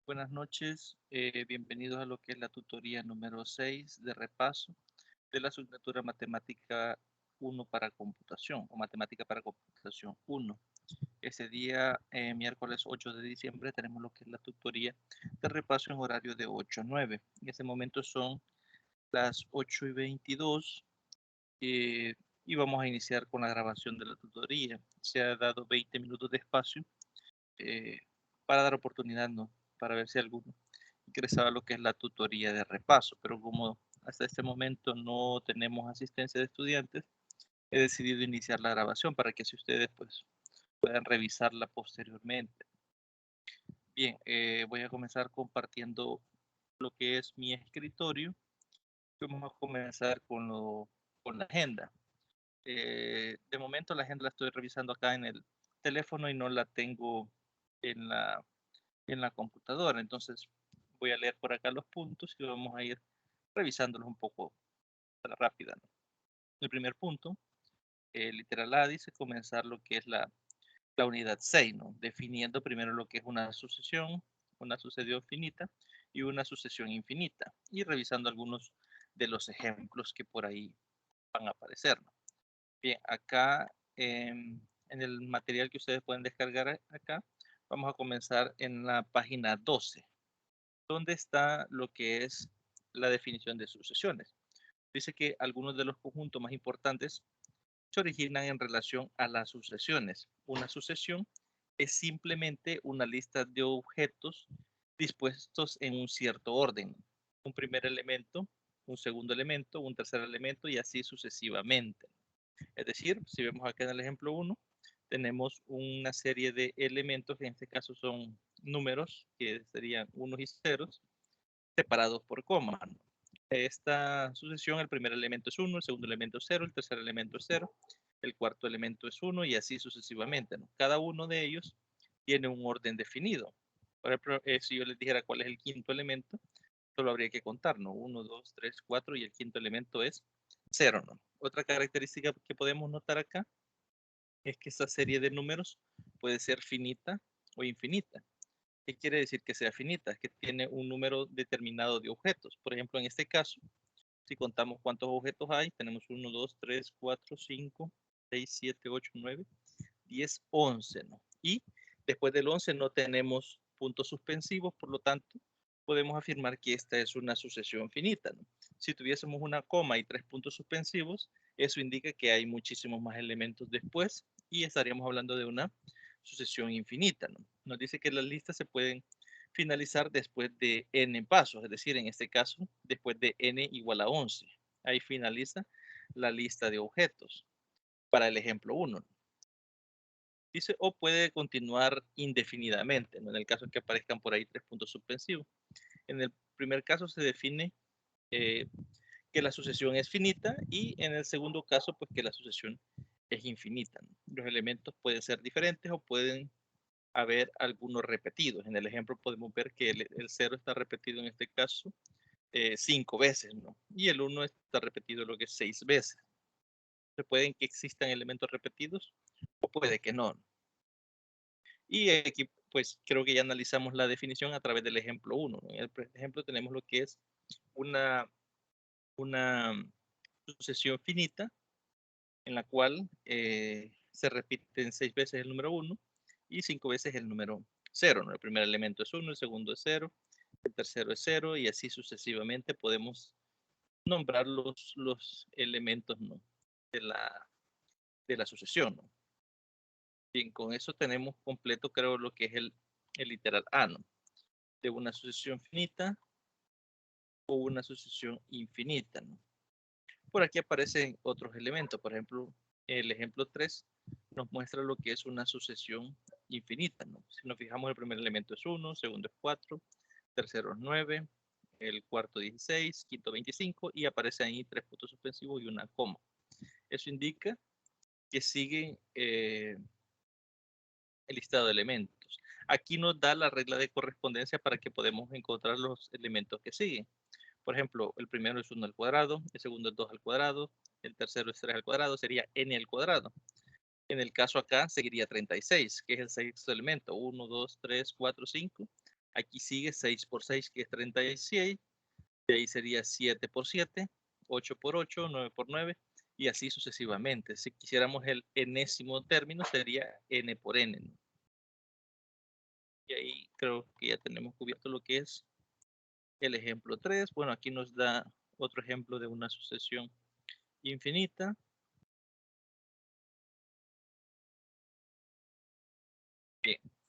Buenas noches, bienvenidos a lo que es la tutoría número 6 de repaso de la asignatura Matemática 1 para computación o Matemática para computación 1. Ese día, miércoles 8 de diciembre, tenemos lo que es la tutoría de repaso en horario de 8 a 9. En ese momento son las 8:22 y vamos a iniciar con la grabación de la tutoría. Se ha dado 20 minutos de espacio eh, para dar oportunidad, ¿no? Para ver si alguno ingresaba a lo que es la tutoría de repaso, pero como hasta este momento no tenemos asistencia de estudiantes, he decidido iniciar la grabación para que si ustedes pues puedan revisarla posteriormente. Bien, voy a comenzar compartiendo lo que es mi escritorio. Vamos a comenzar con la agenda. De momento la agenda la estoy revisando acá en el teléfono y no la tengo en la computadora. Entonces voy a leer por acá los puntos y vamos a ir revisándolos un poco rápida, ¿no? El primer punto, literal A, dice comenzar lo que es la unidad 6, ¿no? Definiendo primero lo que es una sucesión, una sucesión finita y una sucesión infinita. Y revisando algunos de los ejemplos que por ahí van a aparecer, ¿no? Bien, acá en el material que ustedes pueden descargar acá, vamos a comenzar en la página 12, donde está lo que es la definición de sucesiones. Dice que algunos de los conjuntos más importantes se originan en relación a las sucesiones. Una sucesión es simplemente una lista de objetos dispuestos en un cierto orden. Un primer elemento, un segundo elemento, un tercer elemento y así sucesivamente. Es decir, si vemos acá en el ejemplo 1, tenemos una serie de elementos, que en este caso son números, que serían unos y ceros, separados por coma, ¿no? Esta sucesión, el primer elemento es 1, el segundo elemento es 0, el tercer elemento es 0, el cuarto elemento es 1 y así sucesivamente, ¿no? Cada uno de ellos tiene un orden definido. Por ejemplo, si yo les dijera cuál es el quinto elemento, solo habría que contar, ¿no? 1, 2, 3, 4 y el quinto elemento es 0, ¿no? Otra característica que podemos notar acá es que esta serie de números puede ser finita o infinita. ¿Qué quiere decir que sea finita? Que tiene un número determinado de objetos. Por ejemplo, en este caso, si contamos cuántos objetos hay, tenemos 1, 2, 3, 4, 5, 6, 7, 8, 9, 10, 11, ¿no? Y después del 11 no tenemos puntos suspensivos, por lo tanto, podemos afirmar que esta es una sucesión finita, ¿no? Si tuviésemos una coma y 3 puntos suspensivos, eso indica que hay muchísimos más elementos después y estaríamos hablando de una sucesión infinita, ¿no? Nos dice que las listas se pueden finalizar después de n pasos, es decir, en este caso, después de n igual a 11. Ahí finaliza la lista de objetos para el ejemplo 1. Dice, o puede continuar indefinidamente, ¿no? En el caso que aparezcan por ahí 3 puntos suspensivos. En el primer caso se define eh, que la sucesión es finita y en el segundo caso, pues que la sucesión es infinita, ¿no? Los elementos pueden ser diferentes o pueden haber algunos repetidos. En el ejemplo podemos ver que el 0 está repetido en este caso 5 veces, ¿no? Y el 1 está repetido lo que es 6 veces. Se pueden que existan elementos repetidos o puede que no. Y aquí, pues creo que ya analizamos la definición a través del ejemplo 1. En el ejemplo tenemos lo que es una, una sucesión finita en la cual se repiten 6 veces el número 1 y 5 veces el número 0, ¿no? El primer elemento es 1, el segundo es 0, el tercero es 0 y así sucesivamente podemos nombrar los elementos, ¿no? de, la, de la sucesión, ¿no? Bien, con eso tenemos completo, creo, lo que es el literal A, ¿no? De una sucesión finita o una sucesión infinita, ¿no? Por aquí aparecen otros elementos, por ejemplo, el ejemplo 3 nos muestra lo que es una sucesión infinita, ¿no? Si nos fijamos, el primer elemento es 1, segundo es 4, tercero es 9, el cuarto 16, quinto 25 y aparece ahí 3 puntos suspensivos y una coma. Eso indica que sigue el listado de elementos. Aquí nos da la regla de correspondencia para que podamos encontrar los elementos que siguen. Por ejemplo, el primero es 1 al cuadrado, el segundo es 2 al cuadrado, el tercero es 3 al cuadrado, sería n al cuadrado. En el caso acá seguiría 36, que es el sexto elemento. 1, 2, 3, 4, 5. Aquí sigue 6 por 6, que es 36. De ahí sería 7 por 7, 8 por 8, 9 por 9, y así sucesivamente. Si quisiéramos el enésimo término, sería n por n, ¿no? Y ahí creo que ya tenemos cubierto lo que es el ejemplo 3. Bueno, aquí nos da otro ejemplo de una sucesión infinita.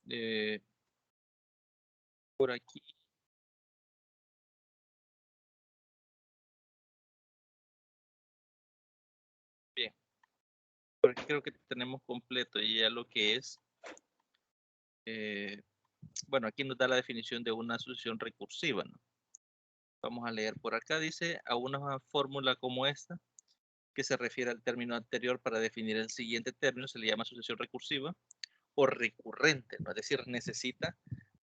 Bien, por aquí. Bien, por aquí creo que tenemos completo ya lo que es, bueno, aquí nos da la definición de una sucesión recursiva, ¿no? Vamos a leer por acá, dice, a una fórmula como esta, que se refiere al término anterior para definir el siguiente término, se le llama sucesión recursiva o recurrente, ¿no? Es decir, necesita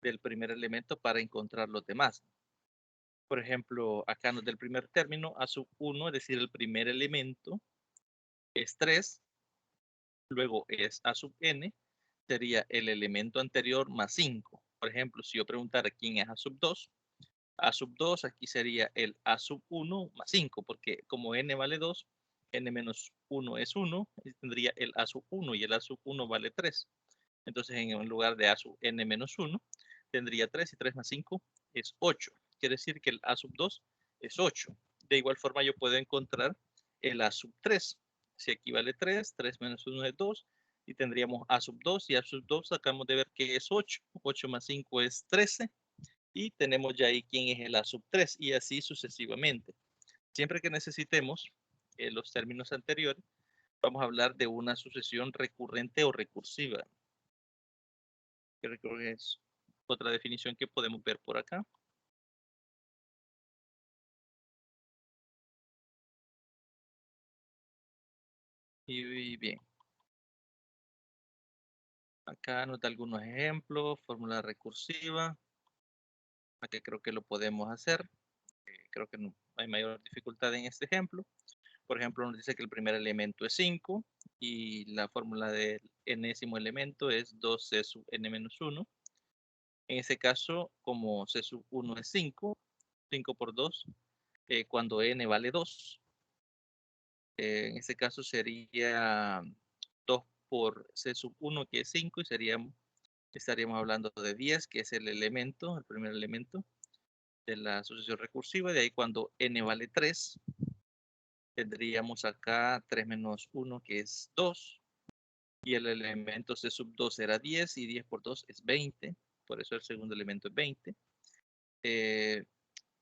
del primer elemento para encontrar los demás. Por ejemplo, acá nos da el primer término, a sub 1, es decir, el primer elemento es 3, luego es a sub n, sería el elemento anterior más 5. Por ejemplo, si yo preguntara quién es a sub 2 aquí sería el a sub 1 más 5, porque como n vale 2, n menos 1 es 1, y tendría el a sub 1 y el a sub 1 vale 3. Entonces, en lugar de a sub n menos 1, tendría 3 y 3 más 5 es 8. Quiere decir que el a sub 2 es 8. De igual forma, yo puedo encontrar el a sub 3. Si aquí vale 3, 3 menos 1 es 2, y tendríamos a sub 2, y a sub 2 acabamos de ver que es 8. 8 más 5 es 13, y tenemos ya ahí quién es el a sub 3, y así sucesivamente. Siempre que necesitemos los términos anteriores, vamos a hablar de una sucesión recurrente o recursiva. Creo que es otra definición que podemos ver por acá. Y bien, acá nos da algunos ejemplos, fórmula recursiva, aquí creo que lo podemos hacer. Creo que no hay mayor dificultad en este ejemplo. Por ejemplo, nos dice que el primer elemento es 5 y la fórmula del enésimo elemento es 2c sub n menos 1. En ese caso, como c sub 1 es 5, 5 por 2, cuando n vale 2, en ese caso sería 2 por c sub 1, que es 5, y estaríamos hablando de 10, que es el elemento, el primer elemento de la sucesión recursiva. De ahí cuando n vale 3, tendríamos acá 3 menos 1, que es 2, y el elemento c sub 2 era 10, y 10 por 2 es 20, por eso el segundo elemento es 20.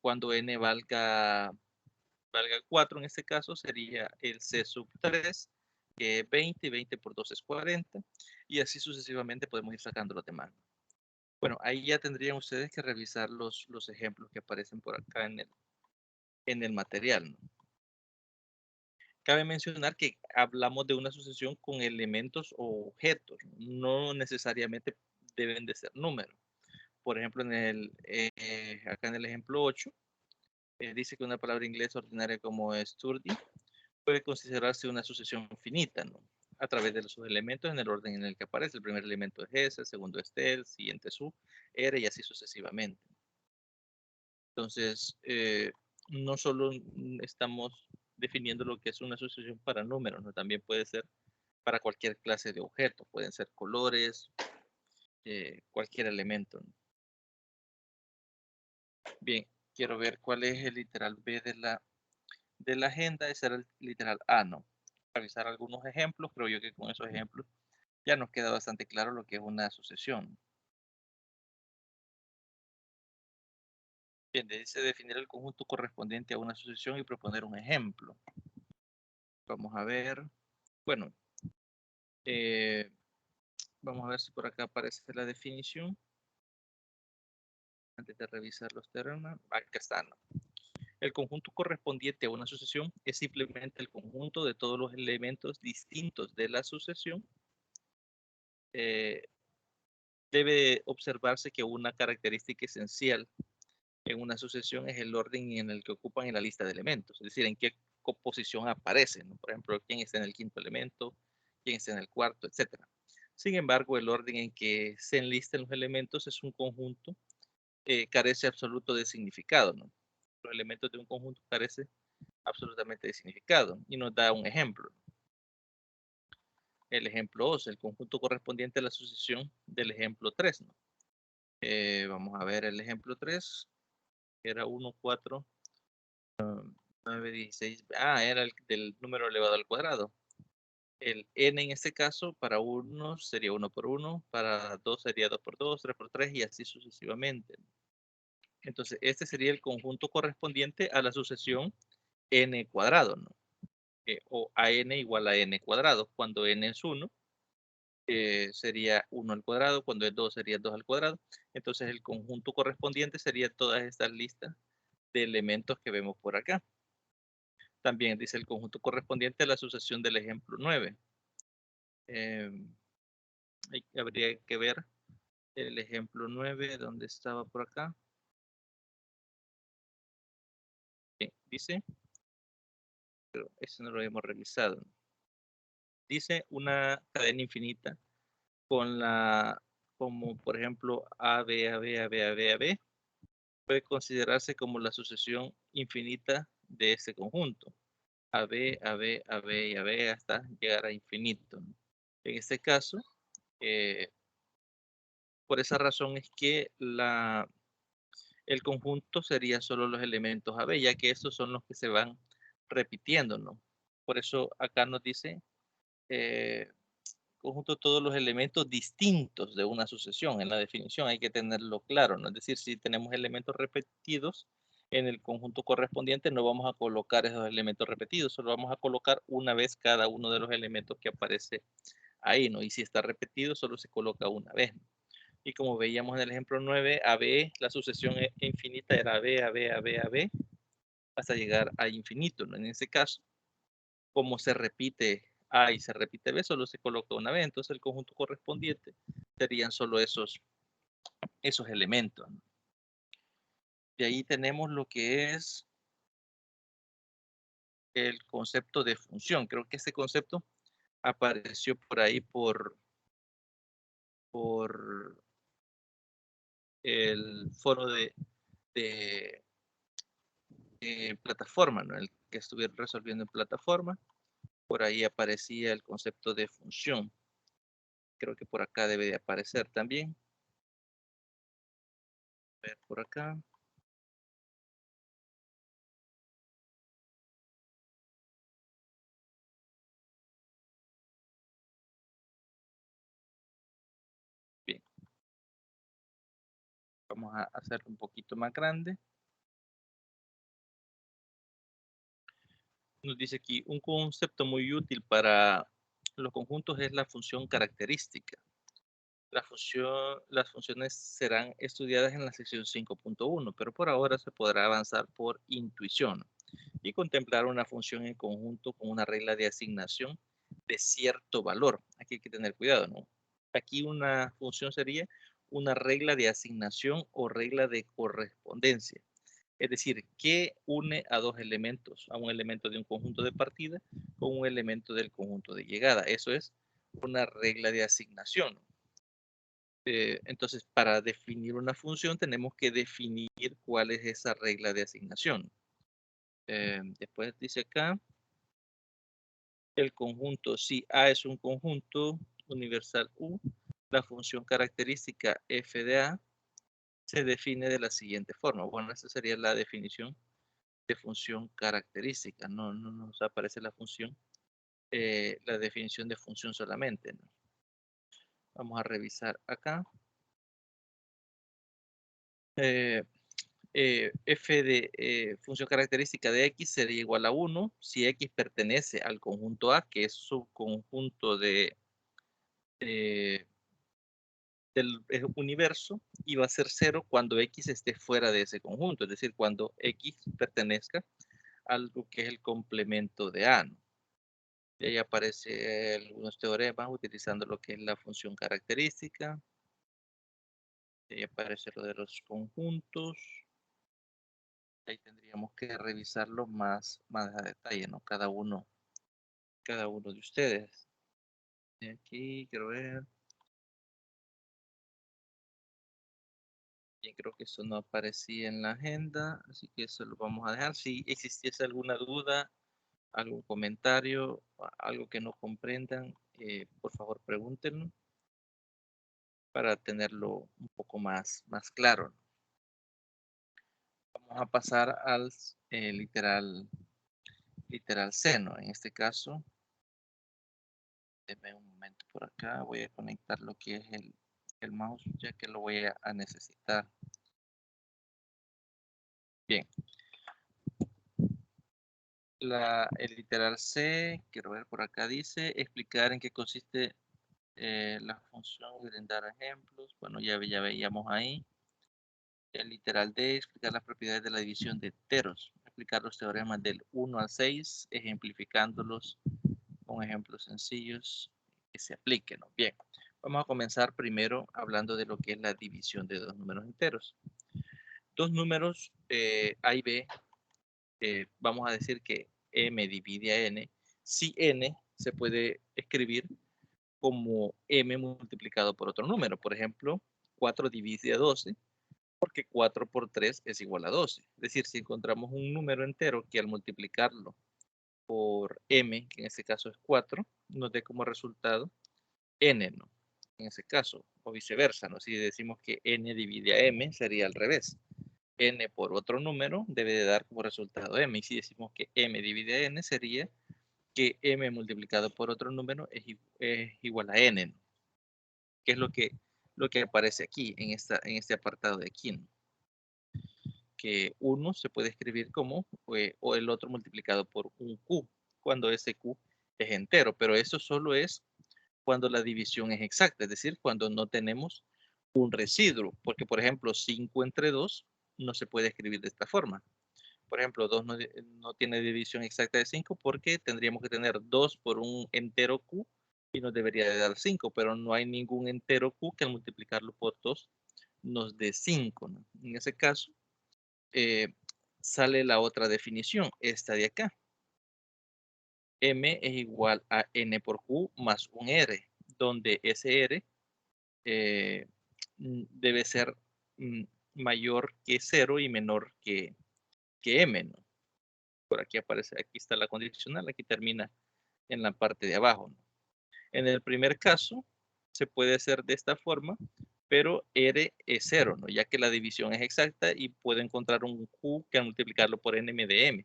Cuando n valga 4, en este caso sería el c sub 3, que es 20, y 20 por 2 es 40, y así sucesivamente podemos ir sacando los demás. Bueno, ahí ya tendrían ustedes que revisar los ejemplos que aparecen por acá en el material, ¿no? Cabe mencionar que hablamos de una sucesión con elementos o objetos, no necesariamente deben de ser números. Por ejemplo, acá en el ejemplo 8, dice que una palabra inglesa ordinaria como sturdy puede considerarse una sucesión finita, ¿no? A través de sus elementos en el orden en el que aparece. El primer elemento es ese, el segundo es el siguiente es su, R, y así sucesivamente. Entonces, no solo estamos definiendo lo que es una sucesión para números, ¿no? También puede ser para cualquier clase de objeto, pueden ser colores, cualquier elemento, ¿no? Bien, quiero ver cuál es el literal B de la agenda. Ese era el literal A, ¿no? Revisar algunos ejemplos, creo yo que con esos ejemplos ya nos queda bastante claro lo que es una sucesión. Bien, dice definir el conjunto correspondiente a una sucesión y proponer un ejemplo. Vamos a ver. Bueno, eh, vamos a ver si por acá aparece la definición. Antes de revisar los términos, acá está, ¿no? El conjunto correspondiente a una sucesión es simplemente el conjunto de todos los elementos distintos de la sucesión. Debe observarse que una característica esencial en una sucesión es el orden en el que ocupan en la lista de elementos, es decir, en qué composición aparecen, ¿no? Por ejemplo, quién está en el quinto elemento, quién está en el cuarto, etc. Sin embargo, el orden en que se enlistan los elementos es un conjunto carece absoluto de significado, ¿no? Los elementos de un conjunto carecen absolutamente de significado. Y nos da un ejemplo. El ejemplo 2, el conjunto correspondiente a la sucesión del ejemplo 3, ¿no? Vamos a ver el ejemplo 3, que era 1, 4, 9, 16. Era el del número elevado al cuadrado. El n en este caso, para 1 sería 1 por 1, para 2 sería 2 por 2, 3 por 3 y así sucesivamente. Entonces, este sería el conjunto correspondiente a la sucesión n cuadrado, ¿no? O a n igual a n cuadrado. Cuando n es 1, sería 1 al cuadrado, cuando es 2 sería 2 al cuadrado. Entonces, el conjunto correspondiente sería todas estas listas de elementos que vemos por acá. También dice el conjunto correspondiente a la sucesión del ejemplo 9. Habría que ver el ejemplo 9, ¿dónde estaba por acá? Dice, pero eso no lo hemos revisado. Dice una cadena infinita con como por ejemplo A, B, A, B, A, B, A, B, A, B, puede considerarse como la sucesión infinita de este conjunto. A, B, A, B, A, B y A, B hasta llegar a infinito. En este caso, por esa razón es que el conjunto sería solo los elementos AB, ya que estos son los que se van repitiendo, ¿no? Por eso acá nos dice conjunto de todos los elementos distintos de una sucesión. En la definición hay que tenerlo claro, ¿no? Es decir, si tenemos elementos repetidos en el conjunto correspondiente, no vamos a colocar esos elementos repetidos, solo vamos a colocar una vez cada uno de los elementos que aparece ahí, ¿no? Y si está repetido, solo se coloca una vez, ¿no? Y como veíamos en el ejemplo 9, AB, la sucesión infinita era AB, AB, AB, AB, hasta llegar a infinito, ¿no? En ese caso, como se repite A y se repite B, solo se coloca una vez, entonces el conjunto correspondiente serían solo esos elementos, ¿no? De ahí tenemos lo que es el concepto de función. Creo que este concepto apareció por ahí por el foro de plataforma, ¿no? El que estuvieron resolviendo en plataforma. Por ahí aparecía el concepto de función. Creo que por acá debe de aparecer también. A ver, por acá. Bien, vamos a hacerlo un poquito más grande. Nos dice aquí, un concepto muy útil para los conjuntos es la función característica. Las funciones serán estudiadas en la sección 5.1, pero por ahora se podrá avanzar por intuición y contemplar una función en conjunto con una regla de asignación de cierto valor. Aquí hay que tener cuidado, ¿no? Aquí una función sería una regla de asignación o regla de correspondencia. Es decir, que une a dos elementos, a un elemento de un conjunto de partida con un elemento del conjunto de llegada. Eso es una regla de asignación. Entonces, para definir una función tenemos que definir cuál es esa regla de asignación. Después dice acá, el conjunto, si A es un conjunto universal U, la función característica f de A se define de la siguiente forma. Bueno, esa sería la definición de función característica. No nos aparece la función, la definición de función solamente, ¿no? Vamos a revisar acá. F de función característica de X sería igual a 1 si X pertenece al conjunto A, que es subconjunto del universo, y va a ser 0 cuando X esté fuera de ese conjunto, es decir, cuando X pertenezca a algo que es el complemento de A, ¿no? Y ahí aparece algunos teoremas utilizando lo que es la función característica. Y ahí aparece lo de los conjuntos. Ahí tendríamos que revisarlo más a detalle, ¿no? Cada uno de ustedes. Y aquí quiero ver. Bien, creo que eso no aparecía en la agenda, así que eso lo vamos a dejar. Si existiese alguna duda, algún comentario, algo que no comprendan, por favor pregúntenlo para tenerlo un poco más claro. Vamos a pasar al literal C, ¿no? En este caso, denme un momento por acá, voy a conectar lo que es el mouse, ya que lo voy a necesitar. Bien. El literal C, quiero ver por acá, dice explicar en qué consiste la función y brindar ejemplos. Bueno, ya veíamos ahí. El literal D, explicar las propiedades de la división de enteros. Explicar los teoremas del 1 al 6, ejemplificándolos con ejemplos sencillos que se apliquen, ¿no? Bien, vamos a comenzar primero hablando de lo que es la división de dos números enteros. Dos números A y B, vamos a decir que M divide a N. Si N se puede escribir como M multiplicado por otro número. Por ejemplo, 4 divide a 12, porque 4 por 3 es igual a 12. Es decir, si encontramos un número entero que al multiplicarlo por M, que en este caso es 4, nos dé como resultado N, ¿no? En ese caso, o viceversa, ¿no? Si decimos que N divide a M, sería al revés. N por otro número debe de dar como resultado M. Y si decimos que M divide a N, sería que M multiplicado por otro número es igual a N, ¿no? Que es lo que aparece aquí, en este apartado de aquí, ¿no? Que 1 se puede escribir como, o el otro multiplicado por un Q, cuando ese Q es entero, pero eso solo es cuando la división es exacta, es decir, cuando no tenemos un residuo, porque por ejemplo 5 entre 2 no se puede escribir de esta forma. Por ejemplo, 2 no tiene división exacta de 5 porque tendríamos que tener 2 por un entero Q y nos debería de dar 5, pero no hay ningún entero Q que al multiplicarlo por 2 nos dé 5, ¿no? En ese caso, sale la otra definición, esta de acá. M es igual a N por Q más un R, donde ese R debe ser mayor que 0 y menor que M, ¿no? Por aquí aparece, aquí está la condicional, aquí termina en la parte de abajo, ¿no? En el primer caso, se puede hacer de esta forma, pero R es 0, ¿no? Ya que la división es exacta y puedo encontrar un Q que al multiplicarlo por N me dé M.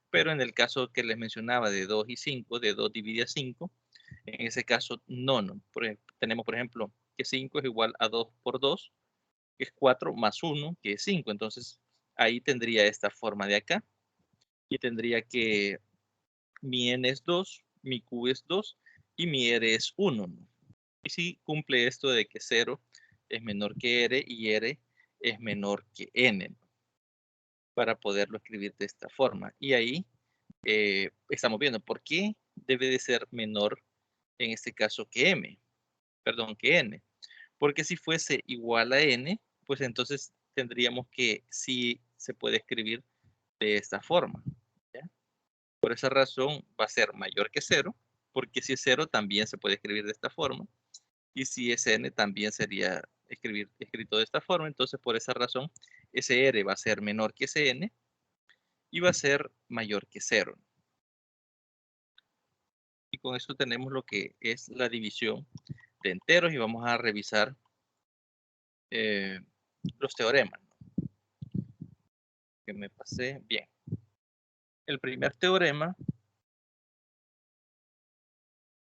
Pero en el caso que les mencionaba de 2 y 5, de 2 divide a 5, en ese caso no. Tenemos, por ejemplo, que 5 es igual a 2 por 2, que es 4 más 1, que es 5. Entonces, ahí tendría esta forma de acá. Y tendría que mi n es 2, mi q es 2 y mi r es 1. ¿No? Y si cumple esto de que 0 es menor que r y r es menor que n, ¿no? Para poderlo escribir de esta forma. Y ahí estamos viendo por qué debe de ser menor en este caso que que n. Porque si fuese igual a n, pues entonces tendríamos que sí se puede escribir de esta forma. ¿Ya? Por esa razón va a ser mayor que 0, porque si es 0 también se puede escribir de esta forma. Y si es n también sería escrito de esta forma. Entonces por esa razón ese r va a ser menor que ese n y va a ser mayor que 0. Y con eso tenemos lo que es la división de enteros y vamos a revisar los teoremas. Que me pasé bien. El primer teorema,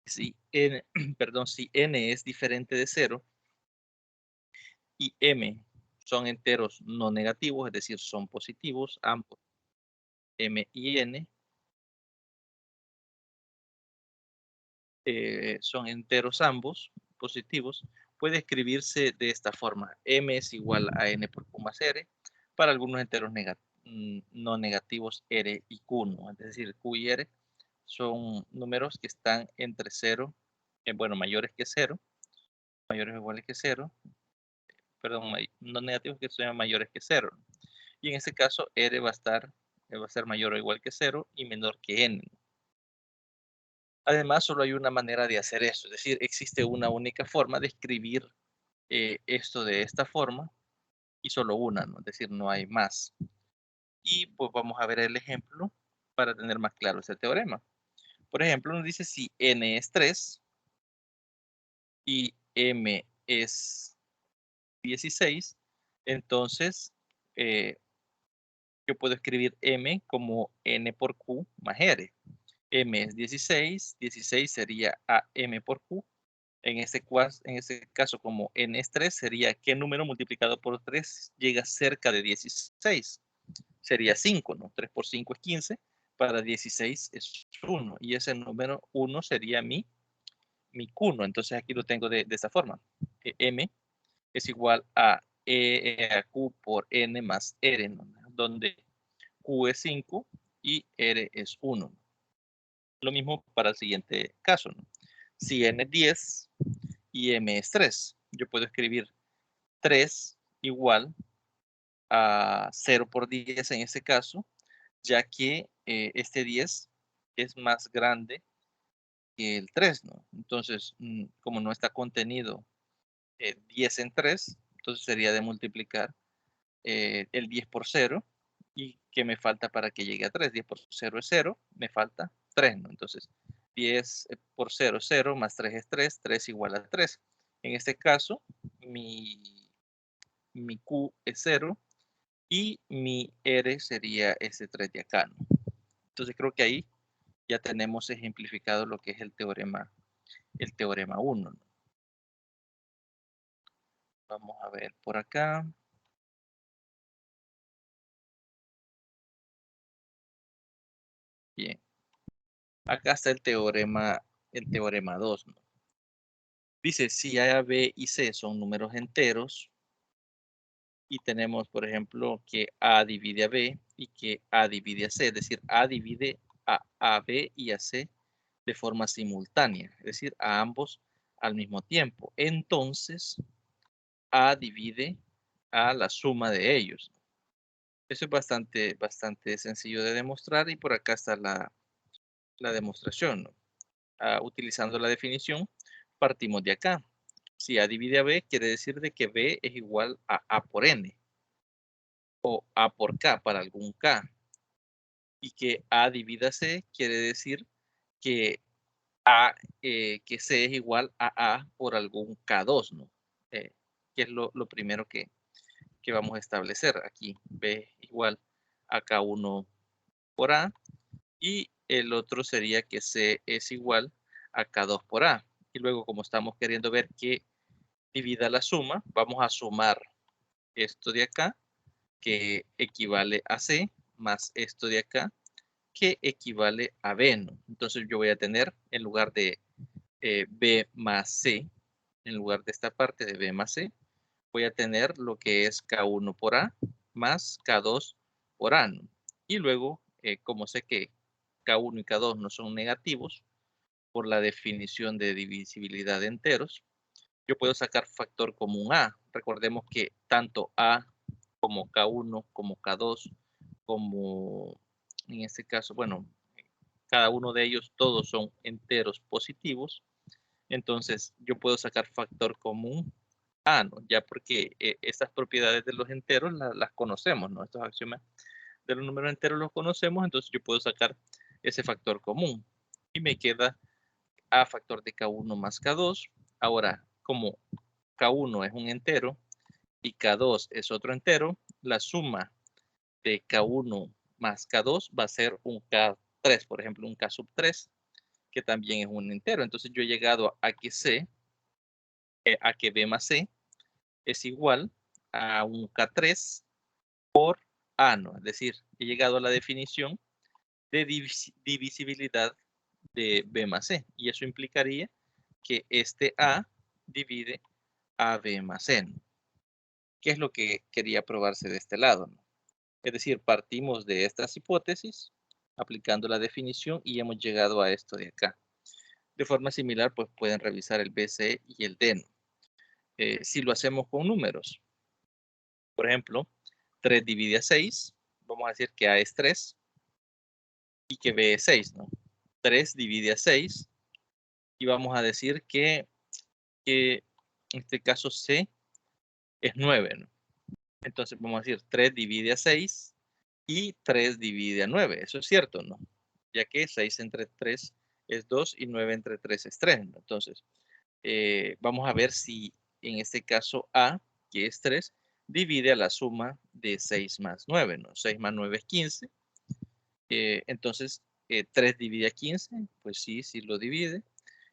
si n, perdón, si n es diferente de 0 y m son enteros no negativos, es decir, son positivos, ambos, m y n, son enteros ambos, positivos, puede escribirse de esta forma. M es igual a n por q más r, para algunos enteros no negativos, r y q, ¿no? Es decir, q y r son números que están entre 0, bueno, mayores que 0, mayores o iguales que 0, perdón, no negativos que sean mayores que 0. Y en este caso, R va a ser mayor o igual que 0 y menor que N. Además, solo hay una manera de hacer esto, es decir, existe una única forma de escribir esto de esta forma, y solo una, ¿no? Es decir, no hay más. Y pues vamos a ver el ejemplo para tener más claro este teorema. Por ejemplo, nos dice si n es 3 y m es 16, entonces yo puedo escribir m como n por q más r. M es 16, 16 sería AM por Q. En este caso, como N es 3, sería ¿qué número multiplicado por 3 llega cerca de 16? Sería 5, ¿no? 3 por 5 es 15, para 16 es 1, y ese número 1 sería mi Q, ¿no? Entonces aquí lo tengo de esta forma. M es igual a Q por N más R, ¿no? Donde Q es 5 y R es 1. Lo mismo para el siguiente caso, ¿no? Si n es 10 y m es 3, yo puedo escribir 3 igual a 0 por 10 en este caso, ya que este 10 es más grande que el 3, ¿no? Entonces, como no está contenido 10 en 3, entonces sería de multiplicar el 10 por 0, y ¿qué me falta para que llegue a 3? 10 por 0 es 0, me falta 3, ¿no? Entonces, 10 por 0 es 0, más 3 es 3, 3 igual a 3. En este caso, mi Q es 0 y mi R sería ese 3 de acá, ¿no? Entonces, creo que ahí ya tenemos ejemplificado lo que es el teorema 1, ¿no? Vamos a ver por acá. Bien. Acá está el teorema 2, ¿no? Dice, si A, B y C son números enteros y tenemos, por ejemplo, que A divide a B y que A divide a C, es decir, A divide a B y a C de forma simultánea, es decir, a ambos al mismo tiempo. Entonces, A divide a la suma de ellos. Eso es bastante sencillo de demostrar, y por acá está la demostración, ¿no? Utilizando la definición, partimos de acá. Si A divide a B, quiere decir de que B es igual a A por N, o A por K para algún K. Y que A divide a C quiere decir que que C es igual a A por algún K2, ¿no? Que es lo primero que vamos a establecer aquí. B igual a K1 por A, y el otro sería que C es igual a K2 por A. Y luego, como estamos queriendo ver que divida la suma, vamos a sumar esto de acá, que equivale a C, más esto de acá, que equivale a B, ¿no? Entonces yo voy a tener, en lugar de B más C, en lugar de esta parte de B más C, voy a tener lo que es K1 por A más K2 por A, ¿no? Y luego, como sé que K1 y K2 no son negativos, por la definición de divisibilidad de enteros, yo puedo sacar factor común A. Recordemos que tanto A como K1, como K2, como en este caso, bueno, cada uno de ellos, todos son enteros positivos. Entonces, yo puedo sacar factor común A, ¿no? Ya porque estas propiedades de los enteros las conocemos, ¿no? Estos axiomas de los números enteros los conocemos, entonces yo puedo sacar ese factor común. Y me queda A factor de K1 más K2. Ahora, como K1 es un entero y K2 es otro entero, la suma de K1 más K2 va a ser un K3, por ejemplo, un K sub 3, que también es un entero. Entonces yo he llegado a que C, a que B más C es igual a un K3 por A, ¿no? Es decir, he llegado a la definición de divisibilidad de B más C, y eso implicaría que este A divide a B más C, ¿no? ¿Qué es lo que quería probarse de este lado, ¿no? Es decir, partimos de estas hipótesis, aplicando la definición, y hemos llegado a esto de acá. De forma similar, pues pueden revisar el BC y el D, ¿no? Si lo hacemos con números, por ejemplo, 3 divide a 6, vamos a decir que A es 3 y que B es 6, ¿no? 3 divide a 6 y vamos a decir que en este caso C es 9, ¿no? Entonces vamos a decir 3 divide a 6 y 3 divide a 9. Eso es cierto, ¿no? Ya que 6 entre 3 es 2 y 9 entre 3 es 3, ¿no? Entonces, vamos a ver si en este caso A, que es 3, divide a la suma de 6 más 9, ¿no? 6 más 9 es 15. Entonces, 3 divide a 15, pues sí, sí lo divide.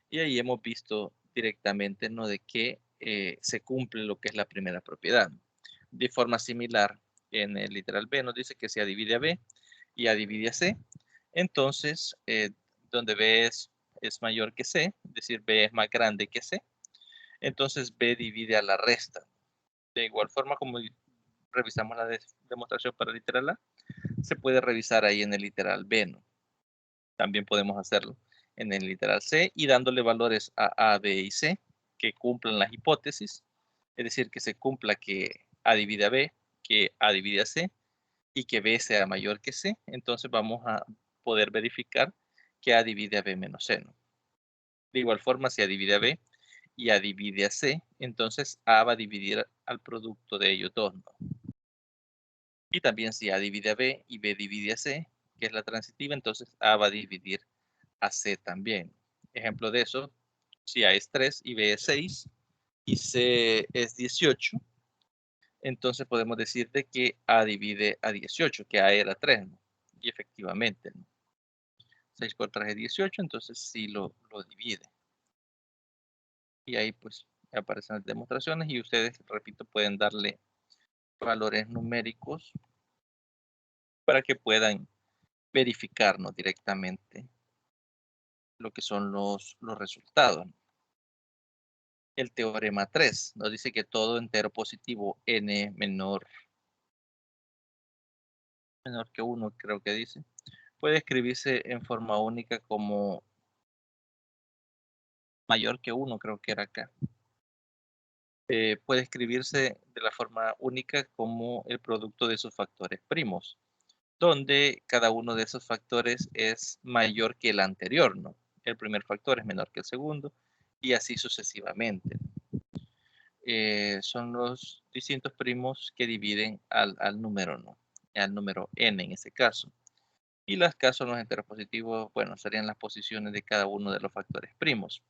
Y ahí hemos visto directamente, ¿no? De que se cumple lo que es la primera propiedad. De forma similar, en el literal B nos dice que si A divide a B y A divide a C, entonces, donde B es mayor que C, es decir, B es más grande que C, entonces B divide a la resta. De igual forma, como revisamos la demostración para el literal A, se puede revisar ahí en el literal B, ¿no? También podemos hacerlo en el literal C y dándole valores a B y C que cumplan las hipótesis, es decir, que se cumpla que A divide a B, que A divide a C y que B sea mayor que C, entonces vamos a poder verificar que A divide a B menos C, ¿no? De igual forma, si A divide a B y A divide a C, entonces A va a dividir al producto de ellos dos, ¿no? Y también si A divide a B y B divide a C, que es la transitiva, entonces A va a dividir a C también. Ejemplo de eso, si A es 3 y B es 6 y C es 18, entonces podemos decir de que A divide a 18, que A era 3, ¿no? Y efectivamente, ¿no? 6 por 3 es 18, entonces sí lo divide. Y ahí pues aparecen las demostraciones y ustedes, repito, pueden darle valores numéricos para que puedan verificarnos directamente lo que son los resultados. El teorema 3 nos dice que todo entero positivo n menor que 1, creo que dice, puede escribirse en forma única como mayor que 1, creo que era acá. Puede escribirse de la forma única como el producto de sus factores primos, donde cada uno de esos factores es mayor que el anterior, ¿no? El primer factor es menor que el segundo y así sucesivamente. Son los distintos primos que dividen al número, ¿no? Al número n en este caso. Y las K son los enteros positivos, bueno, serían las posiciones de cada uno de los factores primos.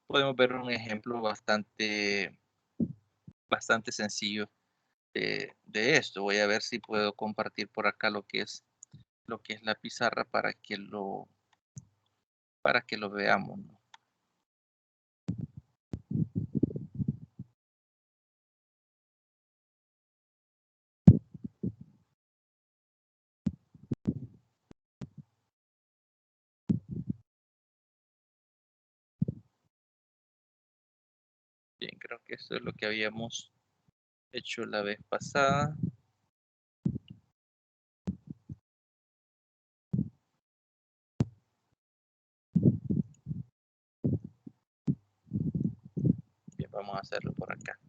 Podemos ver un ejemplo bastante sencillo de esto. Voy a ver si puedo compartir por acá lo que es la pizarra para que lo veamos, ¿no? Bien, creo que eso es lo que habíamos hecho la vez pasada. Bien, vamos a hacerlo por acá.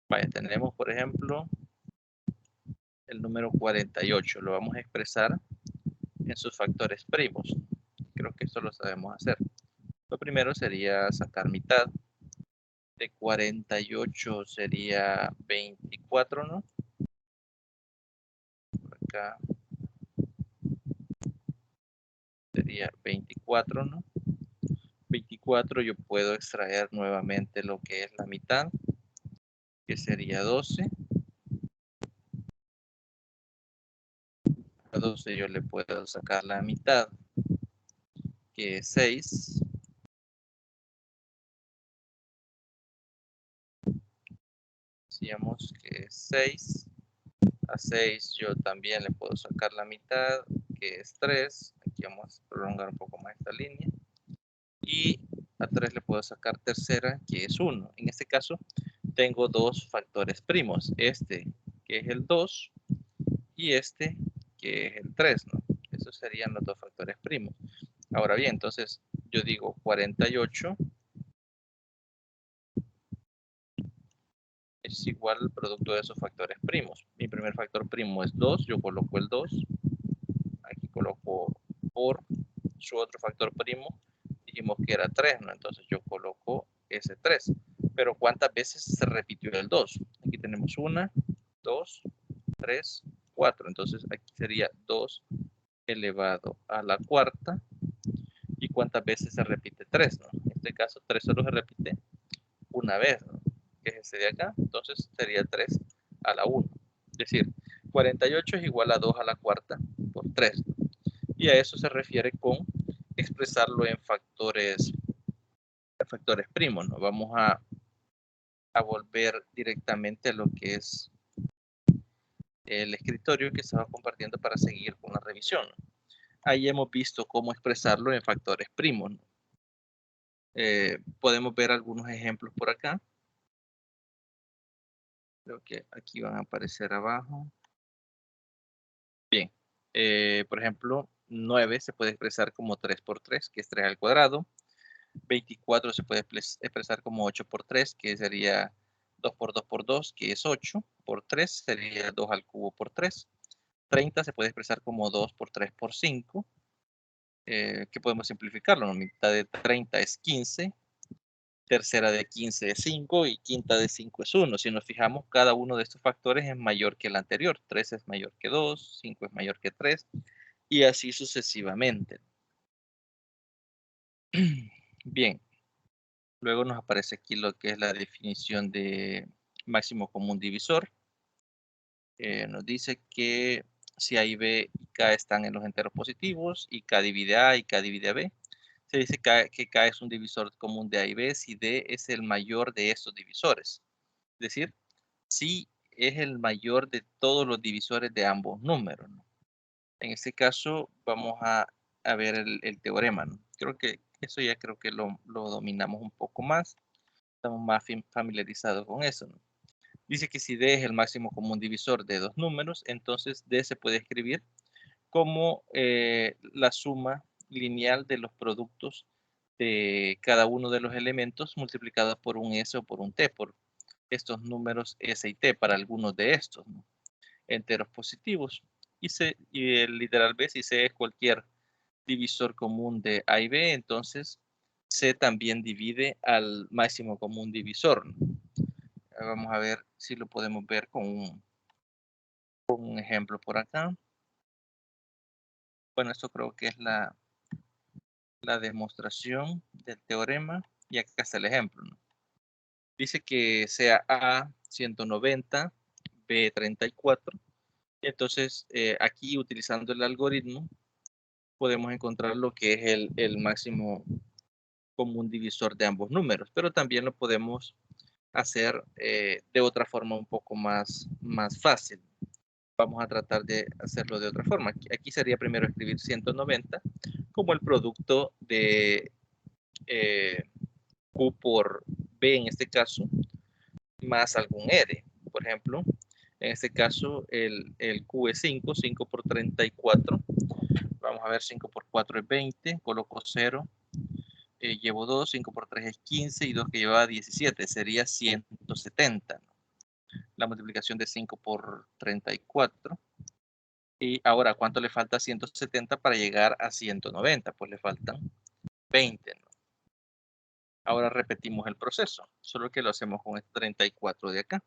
Vaya, tenemos, por ejemplo, el número 48. Lo vamos a expresar en sus factores primos. Creo que esto lo sabemos hacer. Lo primero sería sacar mitad. De 48 sería 24, ¿no? Por acá sería 24, ¿no? 24 yo puedo extraer nuevamente lo que es la mitad, que sería 12. A 12 yo le puedo sacar la mitad, que es 6. Decíamos que es 6. A 6 yo también le puedo sacar la mitad, que es 3. Aquí vamos a prolongar un poco más esta línea. Y a 3 le puedo sacar tercera, que es 1. En este caso tengo dos factores primos, este que es el 2 y este que es el 3, ¿no? Esos serían los dos factores primos. Ahora bien, entonces yo digo 48 es igual al producto de esos factores primos. Mi primer factor primo es 2, yo coloco el 2, aquí coloco por su otro factor primo, dijimos que era 3, ¿no? Entonces yo coloco ese 3. Pero ¿cuántas veces se repitió el 2? Aquí tenemos 1, 2, 3, 4. Entonces aquí sería 2 elevado a la cuarta. ¿Y cuántas veces se repite 3? ¿No? En este caso 3 solo se repite una vez, ¿no? Que es ese de acá. Entonces sería 3 a la 1. Es decir, 48 es igual a 2 a la cuarta por 3. ¿No? Y a eso se refiere con expresarlo en factores primos, ¿no? Vamos a volver directamente a lo que es el escritorio que estaba compartiendo para seguir con la revisión. Ahí hemos visto cómo expresarlo en factores primos, ¿no? Podemos ver algunos ejemplos por acá. Creo que aquí van a aparecer abajo. Bien, por ejemplo, 9 se puede expresar como 3 por 3, que es 3 al cuadrado. 24 se puede expresar como 8 por 3, que sería 2 por 2 por 2, que es 8 por 3, sería 2 al cubo por 3. 30 se puede expresar como 2 por 3 por 5, que podemos simplificarlo, ¿no? Mitad de 30 es 15, tercera de 15 es 5 y quinta de 5 es 1. Si nos fijamos, cada uno de estos factores es mayor que el anterior. 3 es mayor que 2, 5 es mayor que 3 y así sucesivamente. Bien, luego nos aparece aquí lo que es la definición de máximo común divisor. Nos dice que si A y B y K están en los enteros positivos y K divide A y K divide a B, se dice que K es un divisor común de A y B si D es el mayor de estos divisores. Es decir, si es el mayor de todos los divisores de ambos números, ¿no? En este caso vamos a ver el teorema, ¿no? Creo que eso ya creo que lo dominamos un poco más. Estamos más familiarizados con eso, ¿no? Dice que si D es el máximo común divisor de dos números, entonces D se puede escribir como la suma lineal de los productos de cada uno de los elementos multiplicados por un S o por un T, por estos números S y T para algunos de estos, ¿no? Enteros positivos. Y el literal B, si C es cualquier divisor común de A y B, entonces C también divide al máximo común divisor, ¿no? Vamos a ver si lo podemos ver con un ejemplo por acá. Bueno, esto creo que es la demostración del teorema y acá está el ejemplo, ¿no? Dice que sea A 190, B 34. Entonces, aquí utilizando el algoritmo, podemos encontrar lo que es el máximo común divisor de ambos números, pero también lo podemos hacer de otra forma un poco más fácil. Vamos a tratar de hacerlo de otra forma. Aquí sería primero escribir 190 como el producto de Q por B en este caso, más algún R. Por ejemplo, en este caso el Q es 5, 5 por 34. Vamos a ver, 5 por 4 es 20, coloco 0, llevo 2, 5 por 3 es 15 y 2 que lleva 17, sería 170. La multiplicación de 5 por 34. Y ahora, ¿cuánto le falta a 170 para llegar a 190? Pues le faltan 20, ¿no? Ahora repetimos el proceso, solo que lo hacemos con el 34 de acá.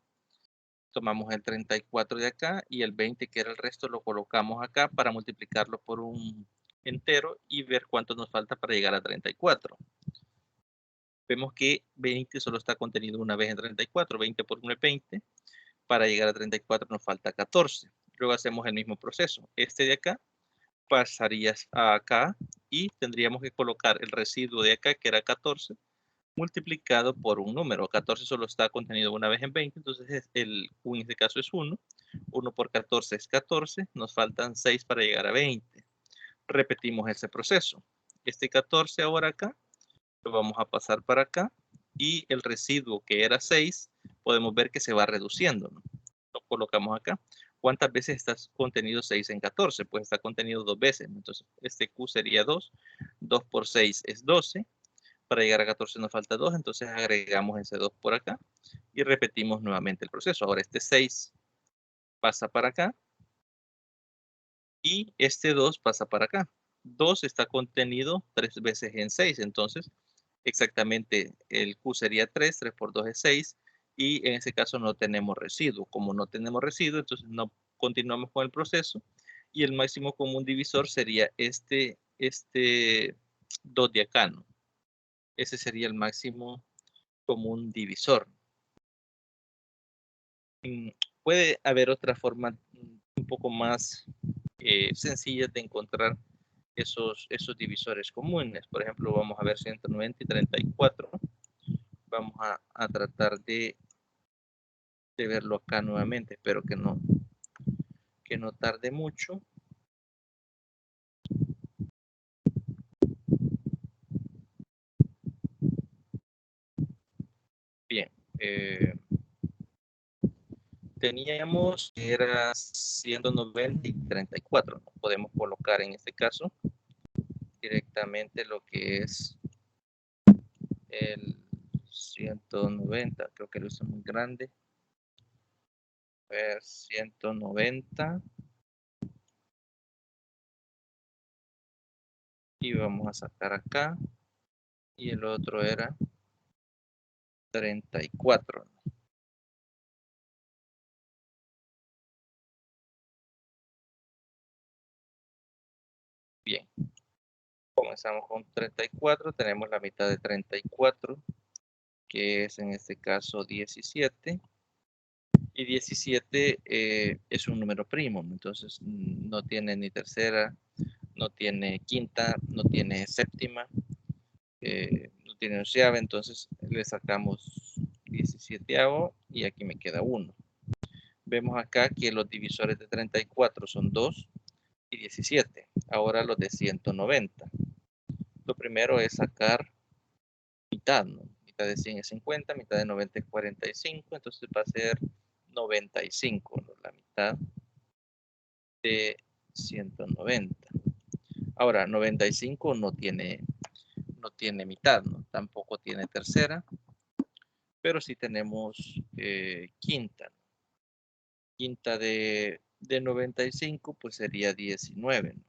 Tomamos el 34 de acá y el 20, que era el resto, lo colocamos acá para multiplicarlo por un entero y ver cuánto nos falta para llegar a 34. Vemos que 20 solo está contenido una vez en 34, 20 por 1 es 20. Para llegar a 34 nos falta 14. Luego hacemos el mismo proceso. Este de acá pasaría a acá y tendríamos que colocar el residuo de acá, que era 14, multiplicado por un número. 14 solo está contenido una vez en 20, entonces el Q en este caso es 1. 1 por 14 es 14, nos faltan 6 para llegar a 20. Repetimos ese proceso. Este 14 ahora acá, lo vamos a pasar para acá y el residuo que era 6, podemos ver que se va reduciendo, ¿no? Lo colocamos acá. ¿Cuántas veces está contenido 6 en 14? Pues está contenido 2 veces. Entonces, este Q sería 2. 2 por 6 es 12. Para llegar a 14 nos falta 2, entonces agregamos ese 2 por acá y repetimos nuevamente el proceso. Ahora este 6 pasa para acá y este 2 pasa para acá. 2 está contenido 3 veces en 6, entonces exactamente el Q sería 3, 3 por 2 es 6, y en ese caso no tenemos residuo. Como no tenemos residuo, entonces no continuamos con el proceso, y el máximo común divisor sería este 2 de acá, ¿no? Ese sería el máximo común divisor. Puede haber otra forma un poco más sencilla de encontrar esos divisores comunes. Por ejemplo, vamos a ver 190 y 34. Vamos a tratar de verlo acá nuevamente. Espero que no tarde mucho. Bien. Teníamos que era 190 y 34. ¿No? Podemos colocar en este caso directamente lo que es el 190. Creo que lo hice muy grande. A ver, 190. Y vamos a sacar acá. Y el otro era 34. Bien. Comenzamos con 34. Tenemos la mitad de 34, que es en este caso 17. Y 17 es un número primo. Entonces no tiene ni tercera, no tiene quinta, no tiene séptima, no tiene onceava. Entonces le sacamos 17avo y aquí me queda 1. Vemos acá que los divisores de 34 son 2 y 17. Ahora los de 190. Lo primero es sacar mitad, ¿no? Mitad de 100 es 50, mitad de 90 es 45, entonces va a ser 95, ¿no? La mitad de 190. Ahora, 95 no tiene mitad, ¿no? Tampoco tiene tercera, pero sí tenemos quinta. Quinta de 95, pues sería 19, ¿no?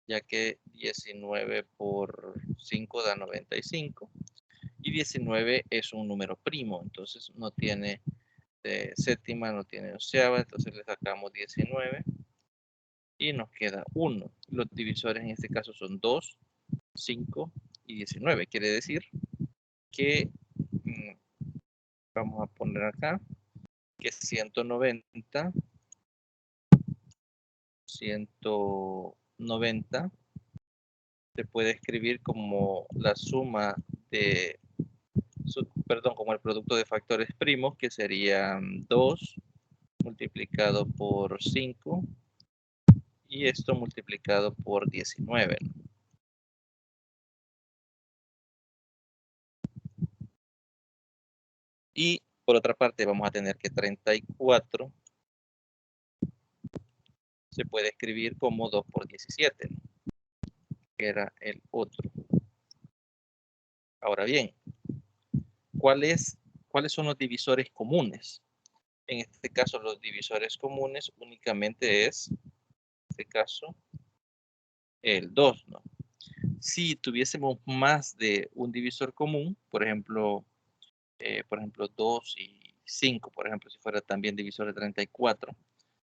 Ya que 19 por 5 da 95. Y 19 es un número primo, entonces no tiene séptima, no tiene onceava, entonces le sacamos 19 y nos queda 1. Los divisores en este caso son 2, 5 y 19. Quiere decir que, vamos a poner acá, que 190 se puede escribir como la suma de, como el producto de factores primos, que serían 2 multiplicado por 5 y esto multiplicado por 19. Y por otra parte vamos a tener que 34 se puede escribir como 2 por 17, ¿no? Que era el otro. Ahora bien, ¿cuáles son los divisores comunes? En este caso, los divisores comunes únicamente es, en este caso, el 2, ¿no? Si tuviésemos más de un divisor común, por ejemplo 2 y 5, por ejemplo, si fuera también divisor de 34,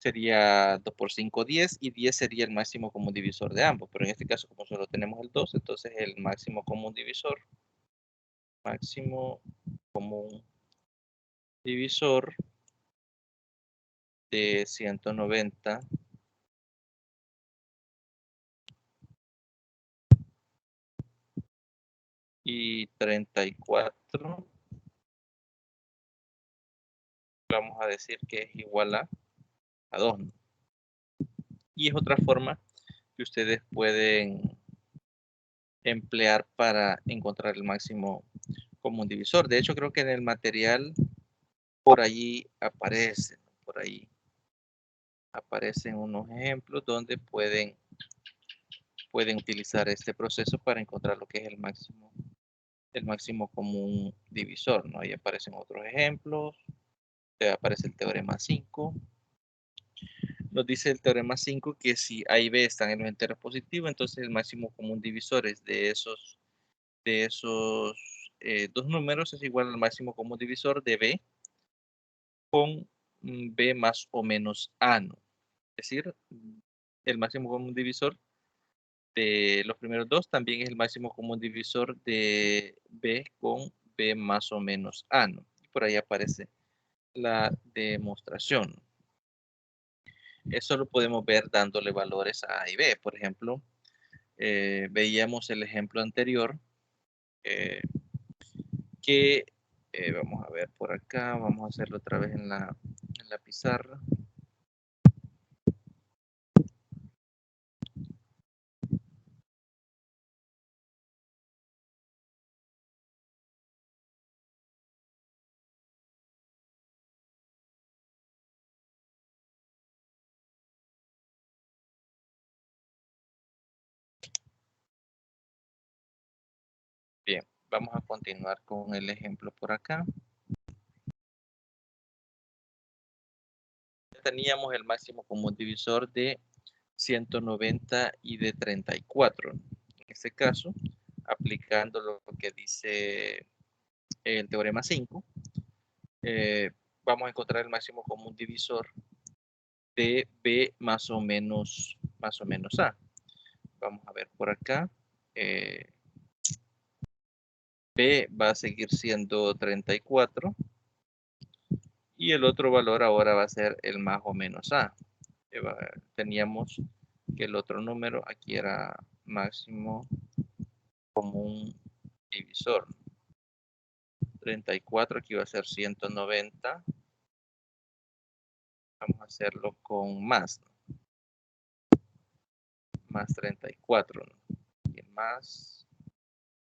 sería 2 por 5, 10, y 10 sería el máximo común divisor de ambos, pero en este caso, como solo tenemos el 2, entonces el máximo común divisor de 190 y 34, vamos a decir que es igual a 2, ¿no? Y es otra forma que ustedes pueden emplear para encontrar el máximo común divisor. De hecho, creo que en el material por allí aparecen unos ejemplos donde pueden utilizar este proceso para encontrar lo que es el máximo común divisor, ¿no? Ahí aparecen otros ejemplos, aparece el teorema 5. Nos dice el teorema 5 que si A y B están en los enteros positivos, entonces el máximo común divisor es de de esos dos números es igual al máximo común divisor de B con B más o menos A, ¿no? Es decir, el máximo común divisor de los primeros dos también es el máximo común divisor de B con B más o menos A, ¿no? Y por ahí aparece la demostración. Eso lo podemos ver dándole valores a A y B. Por ejemplo, veíamos el ejemplo anterior que vamos a ver por acá, vamos a hacerlo otra vez en la pizarra. Bien, vamos a continuar con el ejemplo por acá. Teníamos el máximo común divisor de 190 y de 34. En este caso, aplicando lo que dice el teorema 5, vamos a encontrar el máximo común divisor de B más o menos A. Vamos a ver por acá. B va a seguir siendo 34 y el otro valor ahora va a ser el más o menos A. Teníamos que el otro número aquí era máximo común divisor. 34 aquí va a ser 190. Vamos a hacerlo con más 34, ¿no? Y el más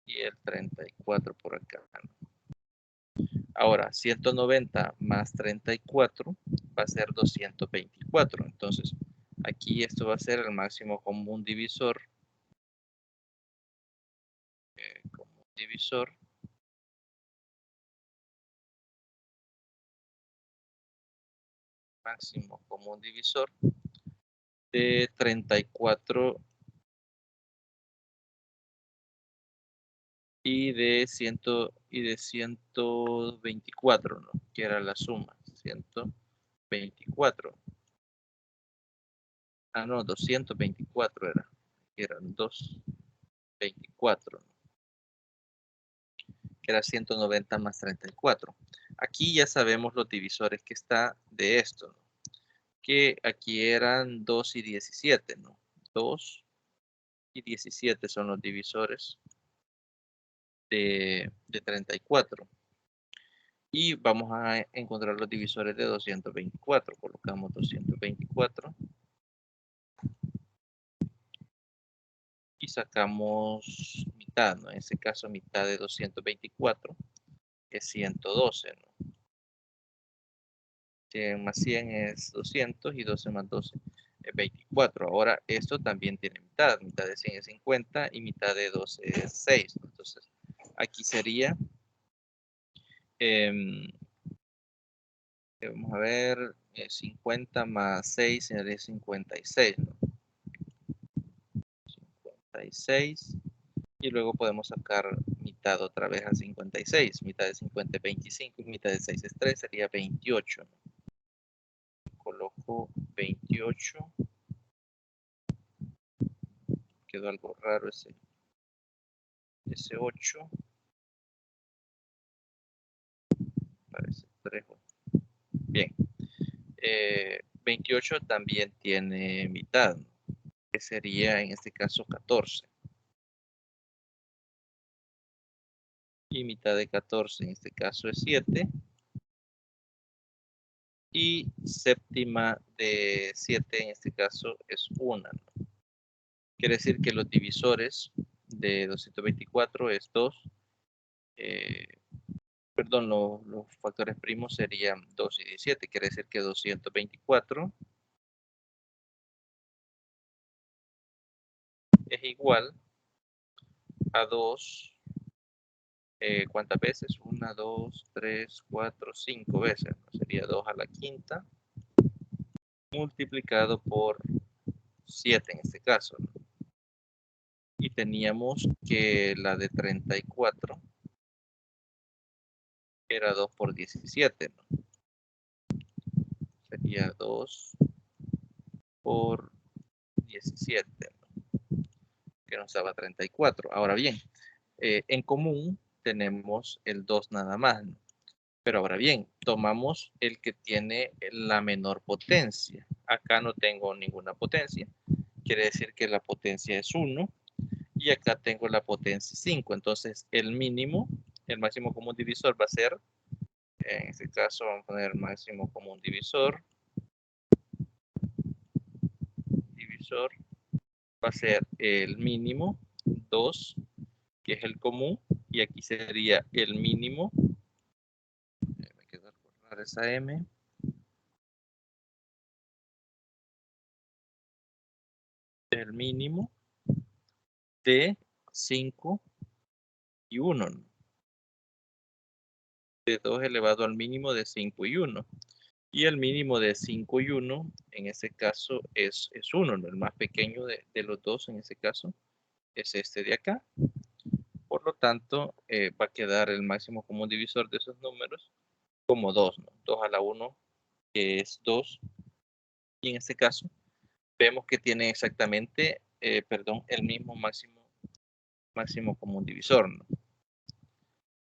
y el 34 por acá, ¿no? Ahora, 190 más 34 va a ser 224. Entonces, aquí esto va a ser el máximo común divisor. Máximo común divisor de 34 y de 124, ¿no? Que era la suma, 124. Ah, no, 224 era, que eran 224, ¿no? Que era 190 más 34. Aquí ya sabemos los divisores que está de esto, ¿no? Que aquí eran 2 y 17, ¿no? 2 y 17 son los divisores de 34. Y vamos a encontrar los divisores de 224. Colocamos 224 y sacamos mitad, ¿no? En este caso, mitad de 224 es 112, ¿no? 100 más 100 es 200 y 12 más 12 es 24. Ahora, esto también tiene mitad. Mitad de 100 es 50 y mitad de 12 es 6, ¿no? Entonces, aquí sería, vamos a ver, 50 más 6 sería 56, ¿no? 56. Y luego podemos sacar mitad otra vez a 56. Mitad de 50 es 25 y mitad de 6 es 3, sería 28. Coloco 28. Quedó algo raro ese 8. Parece 3. Bien. 28 también tiene mitad, que sería en este caso 14. Y mitad de 14 en este caso es 7. Y séptima de 7 en este caso es 1, ¿no? Quiere decir que los divisores de 224 es 2. Perdón, los factores primos serían 2 y 17. Quiere decir que 224 es igual a 2. ¿Cuántas veces? 1, 2, 3, 4, 5 veces, ¿no? Sería 2 a la quinta multiplicado por 7 en este caso, ¿no? Y teníamos que la de 34 era 2 por 17, ¿no? Sería 2 por 17, ¿no? Que nos daba 34. Ahora bien, en común tenemos el 2 nada más, ¿no? Pero ahora bien, tomamos el que tiene la menor potencia. Acá no tengo ninguna potencia. Quiere decir que la potencia es 1. Y acá tengo la potencia 5. Entonces, el mínimo, el máximo común divisor va a ser, en este caso, vamos a poner máximo común divisor. Va a ser el mínimo 2, que es el común. Y aquí sería el mínimo. Me queda borrar esa M. El mínimo de 5 y 1, ¿no? De 2 elevado al mínimo de 5 y 1. Y el mínimo de 5 y 1, en este caso, es 1, ¿no? El más pequeño de los dos, en este caso, es este de acá. Por lo tanto, va a quedar el máximo común divisor de esos números como 2, ¿no? 2 a la 1, que es 2. Y en este caso, vemos que tiene exactamente, el mismo máximo común divisor, ¿no?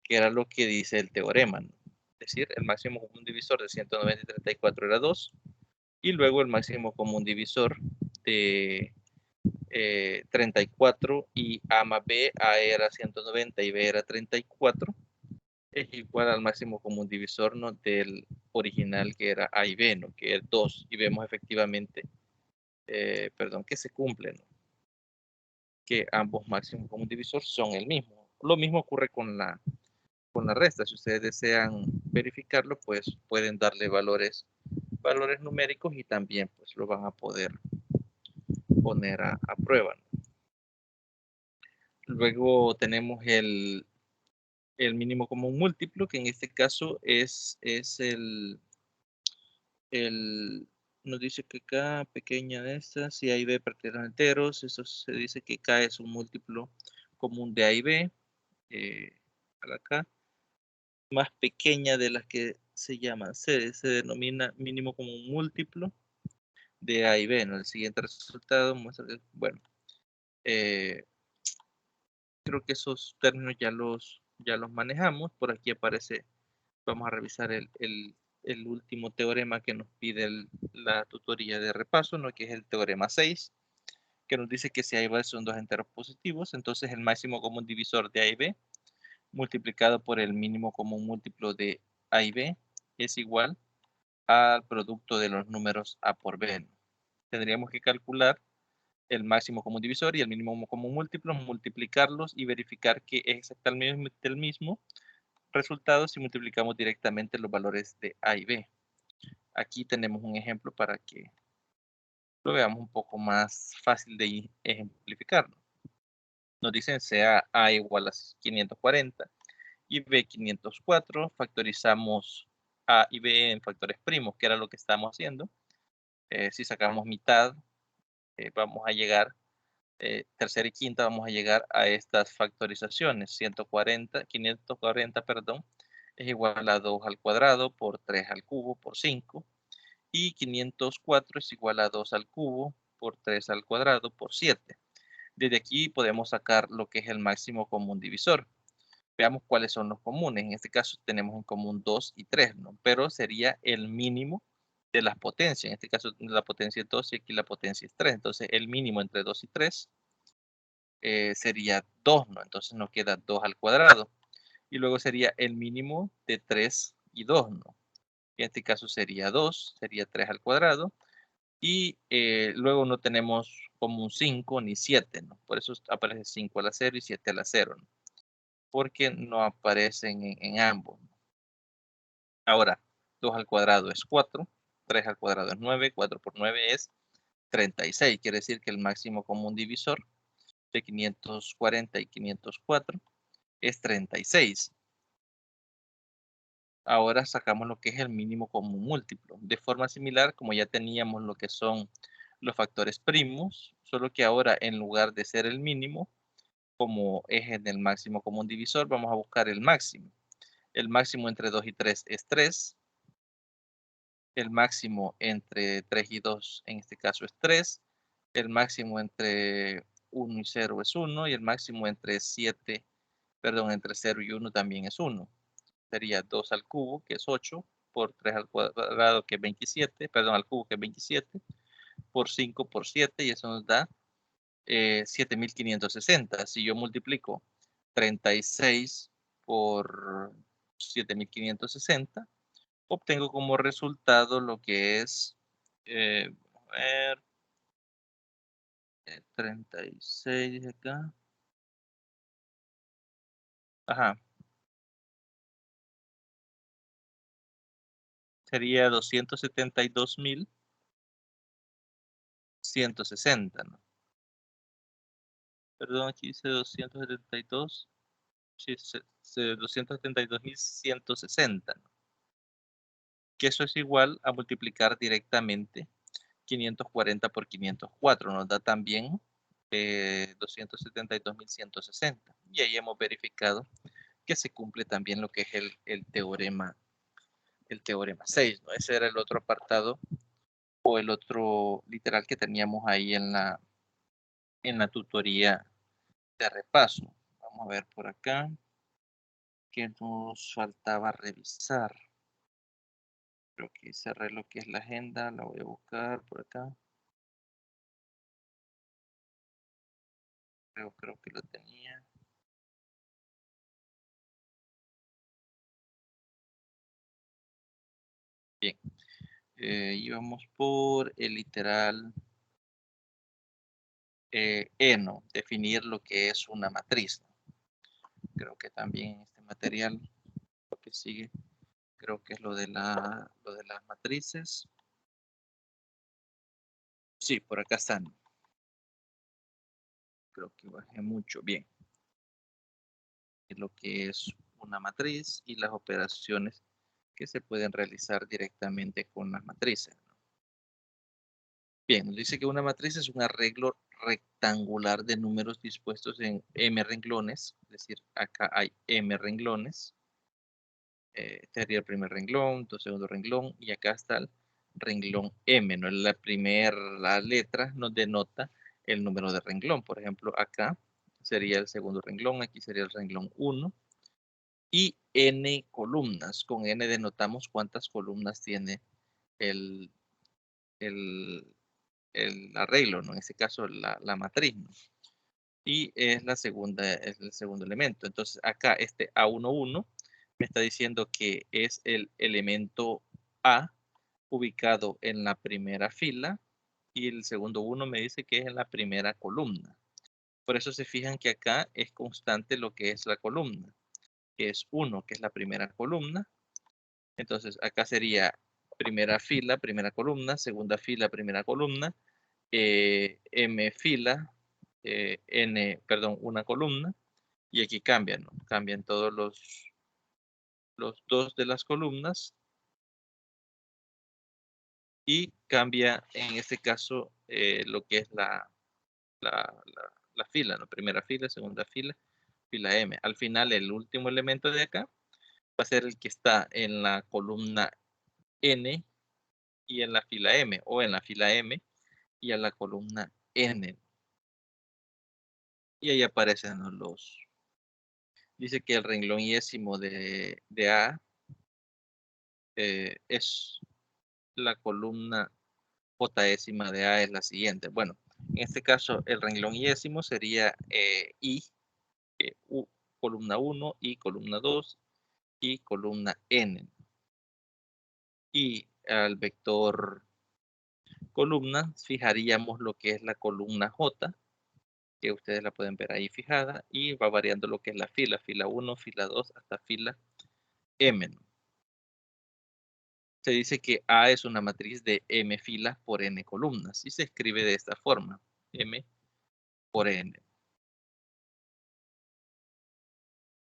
Que era lo que dice el teorema, ¿no? Es decir, el máximo común divisor de 190 y 34 era 2, y luego el máximo común divisor de 34 y A más B, A era 190 y B era 34, es igual al máximo común divisor, ¿no? Del original, que era A y B, ¿no? Que es 2, y vemos efectivamente, que se cumple, ¿no? Que ambos máximos común divisor son el mismo. Lo mismo ocurre con la resta. Si ustedes desean verificarlo, pues pueden darle valores numéricos y también pues lo van a poder poner a prueba, ¿no? Luego tenemos el mínimo común múltiplo, que en este caso es nos dice que K pequeña de esta, si A y B partieron enteros, eso se dice que K es un múltiplo común de A y B, para acá, más pequeña de las que se llaman C, se denomina mínimo común múltiplo de A y B, ¿no? El siguiente resultado muestra que, bueno, creo que esos términos ya los manejamos. Por aquí aparece, vamos a revisar el último teorema que nos pide la tutoría de repaso, ¿no? Que es el teorema 6, que nos dice que si A y B son dos enteros positivos, entonces el máximo común divisor de A y B multiplicado por el mínimo común múltiplo de A y B es igual al producto de los números A por B, ¿no? Tendríamos que calcular el máximo común divisor y el mínimo común múltiplo, multiplicarlos y verificar que es exactamente el mismo resultado si multiplicamos directamente los valores de A y B. Aquí tenemos un ejemplo para que lo veamos un poco más fácil de ejemplificar. Nos dicen sea A igual a 540 y B 504, factorizamos A y B en factores primos, que era lo que estamos haciendo. Si sacamos mitad, vamos a llegar, tercera y quinta, vamos a llegar a estas factorizaciones. 540, perdón, es igual a 2 al cuadrado por 3 al cubo por 5. Y 504 es igual a 2 al cubo por 3 al cuadrado por 7. Desde aquí podemos sacar lo que es el máximo común divisor. Veamos cuáles son los comunes. En este caso tenemos en común 2 y 3, ¿no? Pero sería el mínimo de las potencias. En este caso la potencia es 2 y aquí la potencia es 3. Entonces el mínimo entre 2 y 3 sería 2, ¿no? Entonces nos queda 2 al cuadrado. Y luego sería el mínimo de 3 y 2, ¿no? En este caso sería 2, sería 3 al cuadrado. Y luego no tenemos común 5 ni 7, ¿no? Por eso aparece 5 a la 0 y 7 a la 0, ¿no? Porque no aparecen en ambos. Ahora, 2 al cuadrado es 4, 3 al cuadrado es 9, 4 por 9 es 36. Quiere decir que el máximo común divisor de 540 y 504 es 36. Ahora sacamos lo que es el mínimo común múltiplo. De forma similar, como ya teníamos lo que son los factores primos, solo que ahora en lugar de ser el mínimo, como eje en el máximo común divisor, vamos a buscar el máximo. El máximo entre 2 y 3 es 3. El máximo entre 3 y 2 en este caso es 3. El máximo entre 1 y 0 es 1. Y el máximo entre 0 y 1 también es 1. Sería 2 al cubo, que es 8, por 3 al cuadrado, que es 27, perdón, al cubo, que es 27, por 5 por 7, y eso nos da 7560. Si yo multiplico 36 por 7560, obtengo como resultado lo que es, a ver, 36 acá. Ajá, sería 272.160, ¿no? Perdón, aquí dice 272, sí, 272.160, ¿no? Que eso es igual a multiplicar directamente 540 por 504, nos da también 272.160. Y ahí hemos verificado que se cumple también lo que es el teorema 6, ¿no? Ese era el otro apartado o el otro literal que teníamos ahí en la tutoría de repaso. Vamos a ver por acá que nos faltaba revisar. Creo que cerré lo que es la agenda, la voy a buscar por acá. Creo que lo tenía. Bien, íbamos por el literal ENO, definir lo que es una matriz, ¿no? Creo que también en este material, lo que sigue, creo que es lo de las matrices. Sí, por acá están. Creo que bajé mucho. Bien. Lo que es una matriz y las operaciones que se pueden realizar directamente con las matrices, ¿no? Bien, nos dice que una matriz es un arreglo rectangular de números dispuestos en m renglones, es decir, acá hay m renglones. Este sería el primer renglón, el segundo renglón, y acá está el renglón M, ¿no? La primera letra nos denota el número de renglón. Por ejemplo, acá sería el segundo renglón, aquí sería el renglón 1, y n columnas. Con n denotamos cuántas columnas tiene el, el, el arreglo, ¿no? En este caso, la matriz, ¿no? Y es es el segundo elemento. Entonces, acá este A11 me está diciendo que es el elemento A ubicado en la primera fila, y el segundo 1 me dice que es en la primera columna. Por eso se fijan que acá es constante lo que es la columna, que es 1, que es la primera columna. Entonces, acá sería primera fila, primera columna, segunda fila, primera columna, M fila, perdón, una columna, y aquí cambian, ¿no? Cambian todos los dos de las columnas, y cambia en este caso lo que es la fila, ¿no? Primera fila, segunda fila, fila M. Al final, el último elemento de acá va a ser el que está en la columna N y en la fila M, o en la fila M y a la columna N. Y ahí aparecen los. Dice que el renglón iésimo de A es la columna jésima de A, es la siguiente. Bueno, en este caso el renglón iésimo sería I, U, columna 1, I, columna 2 y columna N. Y al vector columna fijaríamos lo que es la columna J, que ustedes la pueden ver ahí fijada, y va variando lo que es la fila 1, fila 2, hasta fila M. Se dice que A es una matriz de M filas por N columnas, y se escribe de esta forma, M por N.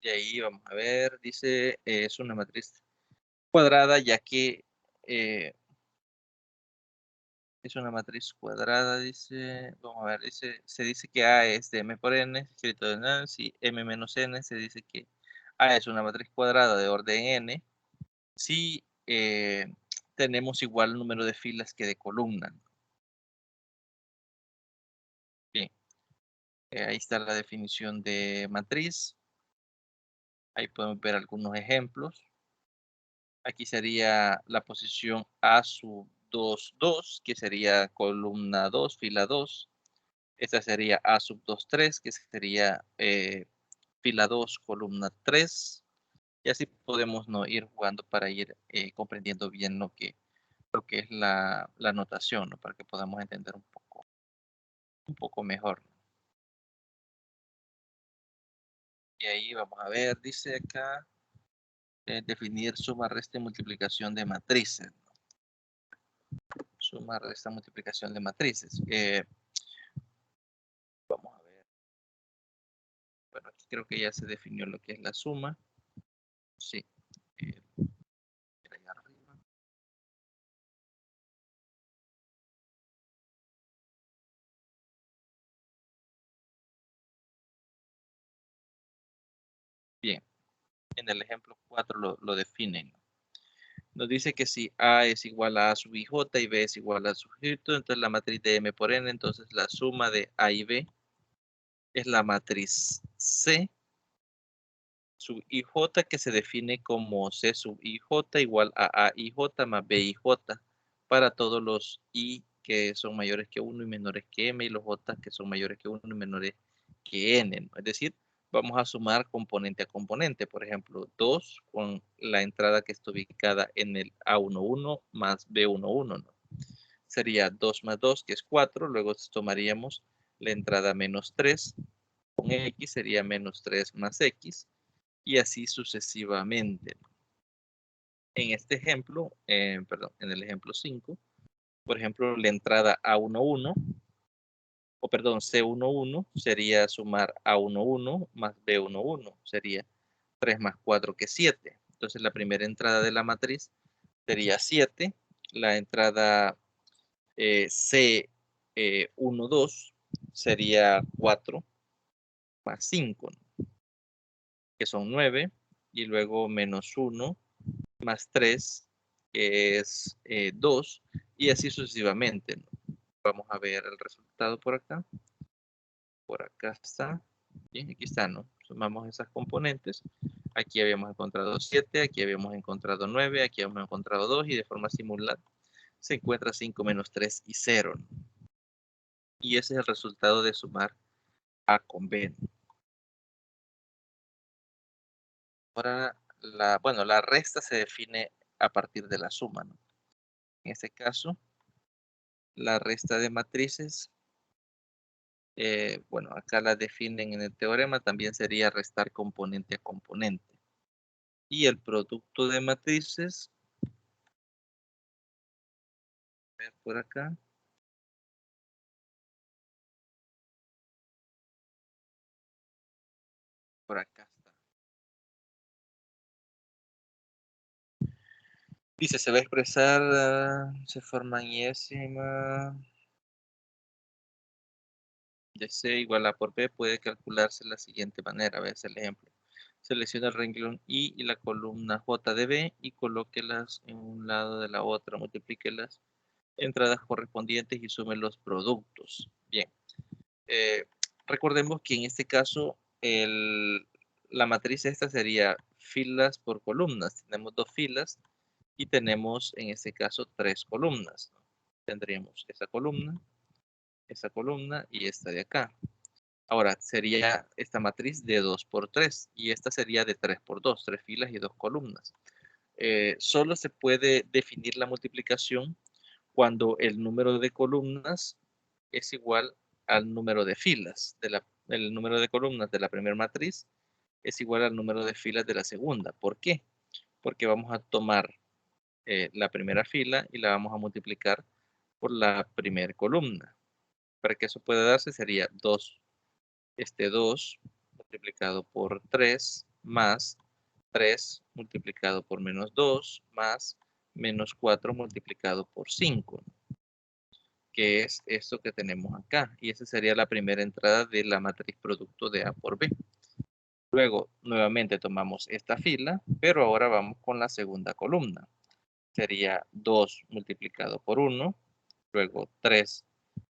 Y ahí vamos a ver, dice, es una matriz cuadrada, ya que Es una matriz cuadrada, dice. Vamos a ver, se dice que A es de M por N, escrito de Nancy, M menos N, se dice que A es una matriz cuadrada de orden N. Si tenemos igual número de filas que de columnas. Bien, ahí está la definición de matriz. Ahí podemos ver algunos ejemplos. Aquí sería la posición A sub 2, 2, que sería columna 2, fila 2. Esta sería A sub 2, 3, que sería fila 2, columna 3. Y así podemos ¿no? ir jugando para ir comprendiendo bien lo que es la notación, ¿no? Para que podamos entender un poco mejor. Y ahí vamos a ver, dice acá, definir suma, resta y multiplicación de matrices. Suma, resta, multiplicación de matrices. Vamos a ver. Bueno, aquí creo que ya se definió lo que es la suma. Sí. Allá arriba. Bien. En el ejemplo 4 lo definen. Nos dice que si A es igual a sub ij y B es igual a sub j, entonces la matriz de M por N, entonces la suma de A y B es la matriz C sub ij, que se define como C sub ij igual a ij más B ij para todos los I que son mayores que 1 y menores que M, y los J que son mayores que 1 y menores que N, ¿no? Es decir, vamos a sumar componente a componente. Por ejemplo, 2 con la entrada que está ubicada en el A11 más B11, ¿no? Sería 2 más 2, que es 4. Luego tomaríamos la entrada menos 3 con X, sería menos 3 más X, y así sucesivamente. En este ejemplo, perdón, en el ejemplo 5, por ejemplo, la entrada A11, o perdón, C11 sería sumar A11 más B11, sería 3 más 4, que es 7. Entonces la primera entrada de la matriz sería 7, la entrada C12 sería 4 más 5, ¿no? Que son 9, y luego menos 1 más 3, que es 2, y así sucesivamente, ¿no? Vamos a ver el resultado por acá. Por acá está. Bien, aquí está, ¿no? Sumamos esas componentes. Aquí habíamos encontrado 7, aquí habíamos encontrado 9, aquí habíamos encontrado 2, y de forma similar se encuentra 5 menos 3 y 0, ¿no? Y ese es el resultado de sumar A con B, ¿no? Ahora, la resta se define a partir de la suma, ¿no? En este caso, la resta de matrices, bueno, acá la definen en el teorema, también sería restar componente a componente. Y el producto de matrices, ver por acá, por acá está. Dice, se va a expresar, se forma iésima de C igual a por B, puede calcularse de la siguiente manera. Veas el ejemplo. Selecciona el renglón I y la columna J de B y colóquelas en un lado de la otra. Multiplique las entradas correspondientes y sume los productos. Bien. Eh, recordemos que en este caso la matriz esta sería filas por columnas. Tenemos dos filas y tenemos en este caso tres columnas, ¿no? Tendríamos esa columna y esta de acá. Ahora sería esta matriz de 2 por 3 y esta sería de 3 por 2, 3 filas y 2 columnas. Solo se puede definir la multiplicación cuando el número de columnas es igual al número de filas. El número de columnas de la primera matriz es igual al número de filas de la segunda. ¿Por qué? Porque vamos a tomar la primera fila y la vamos a multiplicar por la primera columna. Para que eso pueda darse sería 2 multiplicado por 3 más 3 multiplicado por menos 2 más menos 4 multiplicado por 5. que es esto que tenemos acá. Y esa sería la primera entrada de la matriz producto de A por B. Luego, nuevamente tomamos esta fila, pero ahora vamos con la segunda columna. Sería 2 multiplicado por 1, luego 3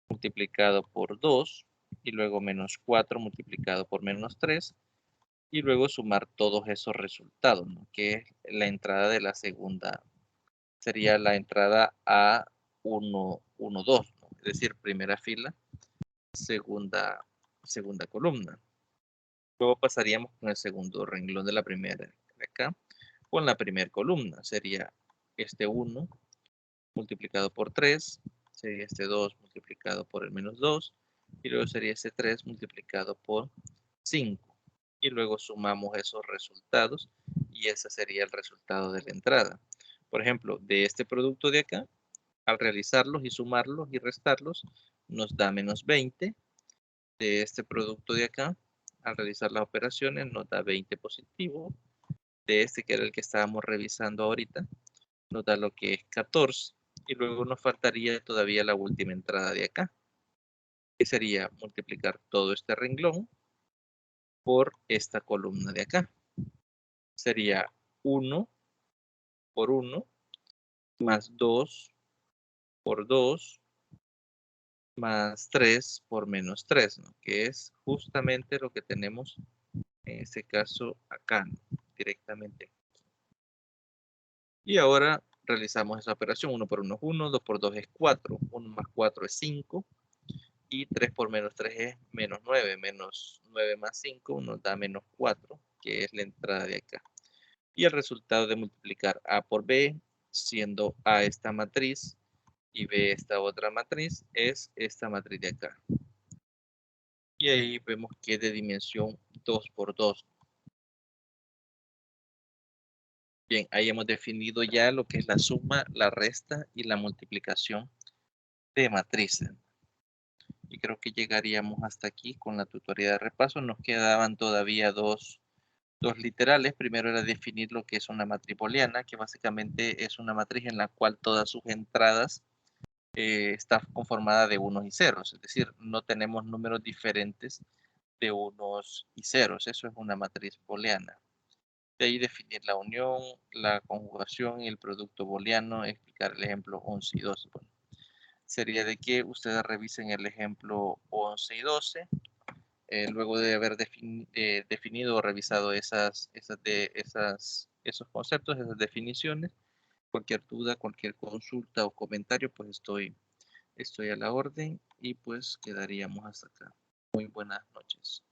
multiplicado por 2, y luego menos 4 multiplicado por menos 3, y luego sumar todos esos resultados, ¿no? Que es la entrada de la segunda, sería la entrada A1, 1, 2, ¿no? Es decir, primera fila, segunda columna. Luego pasaríamos con el segundo renglón de la primera de acá, con la primera columna. Sería este 1 multiplicado por 3, sería este 2 multiplicado por el menos 2, y luego sería este 3 multiplicado por 5. Y luego sumamos esos resultados, y ese sería el resultado de la entrada. Por ejemplo, de este producto de acá, al realizarlos y sumarlos y restarlos, nos da menos 20. De este producto de acá, al realizar las operaciones, nos da 20 positivo. De este, que era el que estábamos revisando ahorita, nos da lo que es 14. Y luego nos faltaría todavía la última entrada de acá, que sería multiplicar todo este renglón por esta columna de acá. Sería 1 por 1 más 2 por 2 más 3 por menos 3, ¿no? Que es justamente lo que tenemos en este caso acá, ¿no? Directamente. Y ahora realizamos esa operación. 1 por 1 es 1, 2 por 2 es 4, 1 más 4 es 5, y 3 por menos 3 es menos 9, menos 9 más 5 nos da menos 4, que es la entrada de acá. Y el resultado de multiplicar A por B, siendo A esta matriz y B esta otra matriz, es esta matriz de acá. Y ahí vemos que es de dimensión 2 por 2. Bien, ahí hemos definido ya lo que es la suma, la resta y la multiplicación de matrices. Y creo que llegaríamos hasta aquí con la tutoría de repaso. Nos quedaban todavía dos literales. Primero era definir lo que es una matriz booleana, que básicamente es una matriz en la cual todas sus entradas está conformada de unos y ceros. Es decir, no tenemos números diferentes de unos y ceros. Eso es una matriz booleana. De ahí definir la unión, la conjugación y el producto booleano, explicar el ejemplo 11 y 12. Bueno, sería de que ustedes revisen el ejemplo 11 y 12, luego de haber definido o revisado esos conceptos, esas definiciones. Cualquier duda, cualquier consulta o comentario, pues estoy a la orden, y pues quedaríamos hasta acá. Muy buenas noches.